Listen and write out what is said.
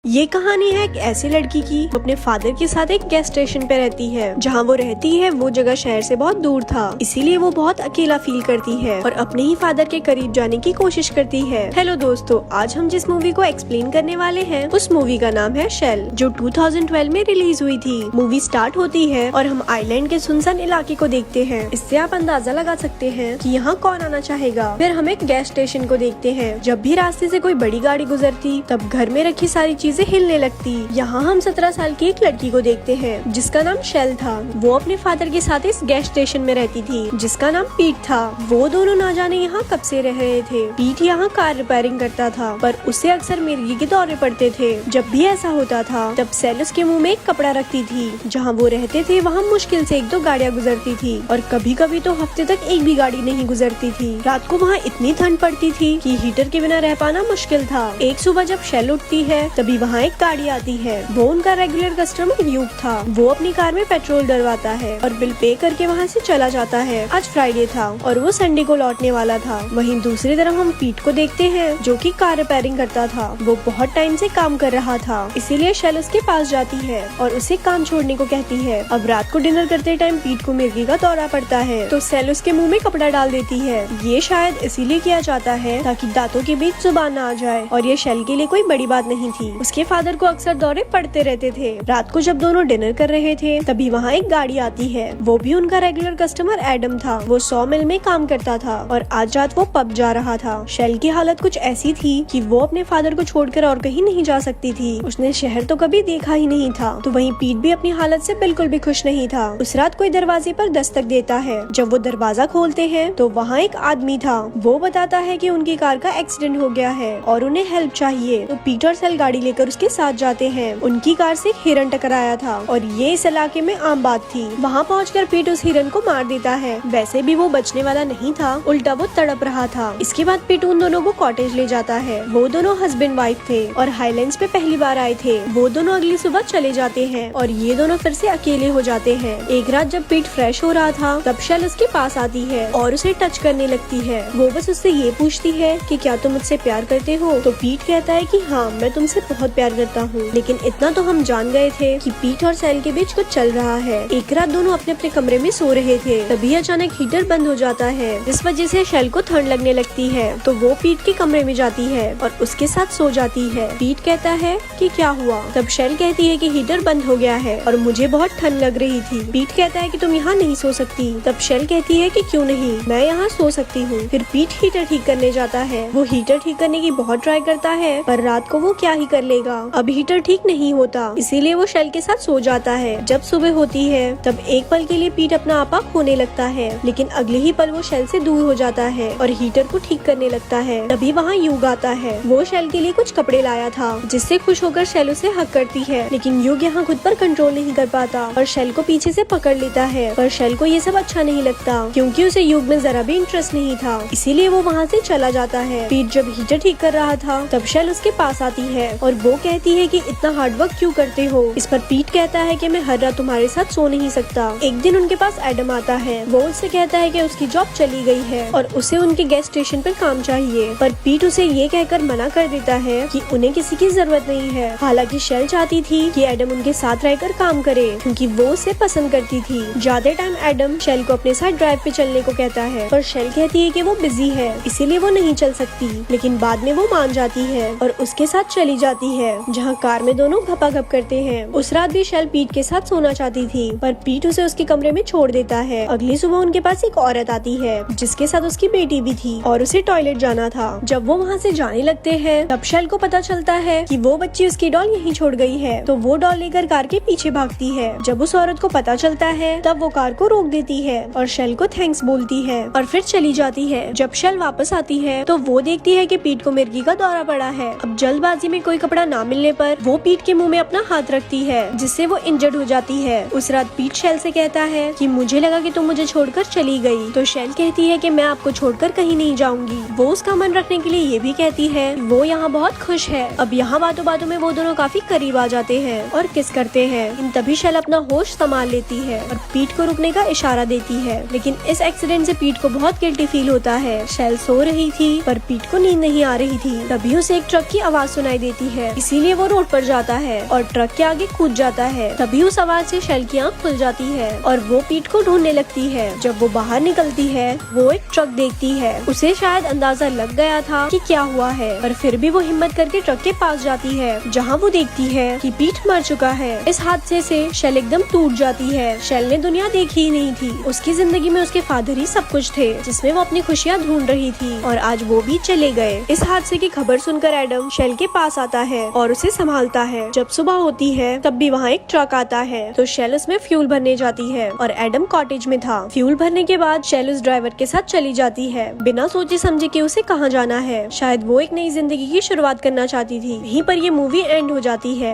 ये कहानी है एक ऐसी लड़की की जो अपने फादर के साथ एक गैस स्टेशन पे रहती है। जहाँ वो रहती है वो जगह शहर से बहुत दूर था, इसीलिए वो बहुत अकेला फील करती है और अपने ही फादर के करीब जाने की कोशिश करती है। हेलो दोस्तों, आज हम जिस मूवी को एक्सप्लेन करने वाले हैं उस मूवी का नाम है शेल, जो 2012 में रिलीज हुई थी। मूवी स्टार्ट होती है और हम आइलैंड के सुनसान इलाके को देखते हैं। इससे आप अंदाजा लगा सकते हैं कि यहाँ कौन आना चाहेगा। फिर हम एक गैस स्टेशन को देखते हैं। जब भी रास्ते से कोई बड़ी गाड़ी गुजरती तब घर में रखी सारी चीजें हिलने लगती। यहाँ हम 17 साल की एक लड़की को देखते हैं जिसका नाम शेल था। वो अपने फादर के साथ इस गैस स्टेशन में रहती थी जिसका नाम पीट था। वो दोनों ना जाने यहाँ कब से रह रहे थे। पीट यहाँ कार रिपेयरिंग करता था पर उसे अक्सर मिर्गी के दौरे पड़ते थे। जब भी ऐसा होता था तब शेल उसके मुँह में एक कपड़ा रखती थी। जहाँ वो रहते थे वहाँ मुश्किल से 1-2 गाड़ियाँ गुजरती थी और कभी कभी तो हफ्ते तक एक भी गाड़ी नहीं गुजरती थी। रात को वहाँ इतनी ठंड पड़ती थी कि हीटर के बिना रह पाना मुश्किल था। एक सुबह जब शेल उठती है तभी वहाँ एक गाड़ी आती है। वो उनका रेगुलर कस्टमर यूग था। वो अपनी कार में पेट्रोल डलवाता है और बिल पे करके वहाँ से चला जाता है। आज फ्राइडे था और वो संडे को लौटने वाला था। वहीं दूसरी तरफ हम पीट को देखते हैं जो कि कार रिपेयरिंग करता था। वो बहुत टाइम से काम कर रहा था, इसीलिए शेल उसके पास जाती है और उसे काम छोड़ने को कहती है। अब रात को डिनर करते टाइम पीट को मिर्गी का दौरा पड़ता है तो शेल उसके मुँह में कपड़ा डाल देती है। ये शायद इसीलिए किया जाता है ताकि दांतों के बीच जुबान न आ जाए और ये शेल के लिए कोई बड़ी बात नहीं थी। उसके फादर को अक्सर दौरे पड़ते रहते थे। रात को जब दोनों डिनर कर रहे थे तभी वहाँ एक गाड़ी आती है। वो भी उनका रेगुलर कस्टमर एडम था। वो 100 मिल में काम करता था और आज रात वो पब जा रहा था। शेल की हालत कुछ ऐसी थी कि वो अपने फादर को छोड़कर और कहीं नहीं जा सकती थी। उसने शहर तो कभी देखा ही नहीं था। तो वहीं पीट भी अपनी हालत से बिल्कुल भी खुश नहीं था। उस रात कोई दरवाजे पर दस्तक देता है। जब वो दरवाजा खोलते हैं तो वहाँ एक आदमी था। वो बताता है कि उनकी कार का एक्सीडेंट हो गया है और उन्हें हेल्प चाहिए। तो पीट और शेल गाड़ी लेकर उसके साथ जाते हैं। उनकी कार से एक हिरन टकराया था और ये इस इलाके में आम बात थी। वहाँ पहुंचकर पीट उस हिरन को मार देता है। वैसे भी वो बचने वाला नहीं था, उल्टा वो तड़प रहा था। इसके बाद पीट उन दोनों को कॉटेज ले जाता है। वो दोनों हस्बैंड वाइफ थे और हाईलैंड्स पे पहली बार आए थे। वो दोनों अगली सुबह चले जाते हैं और ये दोनों फिर से अकेले हो जाते हैं। एक रात जब पीट फ्रेश हो रहा था तब शेल उसके पास आती है और उसे टच करने लगती है। वो बस उससे ये पूछती है कि क्या तुम मुझसे प्यार करते हो। तो पीट कहता है कि हाँ, मैं तुमसे बहुत प्यार करता हूँ। लेकिन इतना तो हम जान गए थे कि पीट और शेल के बीच कुछ चल रहा है। एक रात दोनों अपने अपने कमरे में सो रहे थे, तभी अचानक हीटर बंद हो जाता है। इस वजह से शेल को ठंड लगने लगती है तो वो पीट के कमरे में जाती है और उसके साथ सो जाती है। पीट कहता है कि क्या हुआ। तब शेल कहती है कि हीटर बंद हो गया है और मुझे बहुत ठंड लग रही थी। पीट कहता है कि तुम यहाँ नहीं सो सकती। तब शेल कहती है कि क्यों नहीं, मैं यहाँ सो सकती हूँ। फिर पीट हीटर ठीक करने जाता है। वो हीटर ठीक करने की बहुत ट्राई करता है पर रात को वो क्या ही कर लेगा। अब हीटर ठीक नहीं होता, इसीलिए वो शेल के साथ सो जाता है। जब सुबह होती है तब एक पल के लिए पीट अपना आपा खोने लगता है, लेकिन अगले ही पल वो शेल से दूर हो जाता है और हीटर को ठीक करने लगता है। तभी वहाँ युग आता है। वो शेल के लिए कुछ कपड़े लाया था जिससे खुश होकर शेल उसे हक करती है, लेकिन युग यहाँ खुद पर कंट्रोल नहीं कर पाता और शेल को पीछे से पकड़ लेता है। पर शेल को ये सब अच्छा नहीं लगता क्योंकि उसे युग में जरा भी इंटरेस्ट नहीं था, इसीलिए वो वहाँ से चला जाता है। पीट जब हीटर ठीक कर रहा था तब शेल उसके पास आती है और वो कहती है कि इतना हार्ड वर्क क्यों करते हो। इस पर पीट कहता है कि मैं हर रात तुम्हारे साथ सो नहीं सकता। एक दिन उनके पास एडम आता है। वो उससे कहता है कि उसकी जॉब चली गई है और उसे उनके गैस स्टेशन पर काम चाहिए। पर पीट उसे ये कहकर मना कर देता है कि उन्हें किसी की जरूरत नहीं है। हालांकि शेल चाहती थी कि एडम उनके साथ रहकर काम करे क्योंकि वो उसे पसंद करती थी। ज्यादा टाइम एडम शेल को अपने साथ ड्राइव पे चलने को कहता है पर शेल कहती है कि वो बिजी है, इसीलिए वो नहीं चल सकती। लेकिन बाद में वो मान जाती है और उसके साथ चली जाती है, जहाँ कार में दोनों घपाघप करते हैं। उस रात भी शेल पीट के साथ सोना चाहती थी पर पीट उसे उसके कमरे में छोड़ देता है। अगली सुबह उनके पास एक औरत आती है जिसके साथ उसकी बेटी भी थी और उसे टॉयलेट जाना था। जब वो वहाँ से जाने लगते हैं तब शेल को पता चलता है कि वो बच्ची उसकी डॉल यहीं छोड़ गई है। तो वो डॉल लेकर कार के पीछे भागती है। जब उस औरत को पता चलता है तब वो कार को रोक देती है और शेल को थैंक्स बोलती है और फिर चली जाती है। जब शेल वापस आती है तो वो देखती है कि पीट को मिर्गी का दौरा पड़ा है। अब जल्दबाजी में कोई कपड़ा ना मिलने पर वो पीट के मुंह में अपना हाथ रखती है जिससे वो इंजर्ड हो जाती है। उस रात पीट शेल से कहता है कि मुझे लगा कि तुम मुझे छोड़कर चली गई। तो शेल कहती है कि मैं आपको छोड़कर कहीं नहीं जाऊंगी। वो उसका मन रखने के लिए ये भी कहती है वो यहाँ बहुत खुश है। अब यहाँ बातों बातों में वो दोनों काफी करीब आ जाते हैं और किस करते हैं। तभी शेल अपना होश संभाल लेती है और पीट को रुकने का इशारा देती है, लेकिन इस एक्सीडेंट से पीट को बहुत गिल्टी फील होता है। शेल सो रही थी पर पीट को नींद नहीं आ रही थी। तभी उसे एक ट्रक की आवाज सुनाई देती है इसीलिए वो रोड पर जाता है और ट्रक के आगे कूद जाता है। तभी उस आवाज से शेल की आँख खुल जाती है और वो पीट को ढूंढने लगती है। जब वो बाहर निकलती है वो एक ट्रक देखती है। उसे शायद अंदाजा लग गया था कि क्या हुआ है, पर फिर भी वो हिम्मत करके ट्रक के पास जाती है, जहाँ वो देखती है कि पीट मर चुका है। इस हादसे से शेल एकदम टूट जाती है। शेल ने दुनिया देखी ही नहीं थी। उसकी जिंदगी में उसके फादर ही सब कुछ थे, जिसमें वो अपनी खुशियाँ ढूंढ रही थी, और आज वो भी चले गए। इस हादसे की खबर सुनकर एडम शेल के पास आता है और उसे संभालता है। जब सुबह होती है तब भी वहाँ एक ट्रक आता है, तो शेल उसमें फ्यूल भरने जाती है और एडम कॉटेज में था। फ्यूल भरने के बाद शेल उस ड्राइवर के साथ चली जाती है, बिना सोचे समझे कि उसे कहाँ जाना है। शायद वो एक नई जिंदगी की शुरुआत करना चाहती थी। यहीं पर ये मूवी एंड हो जाती है।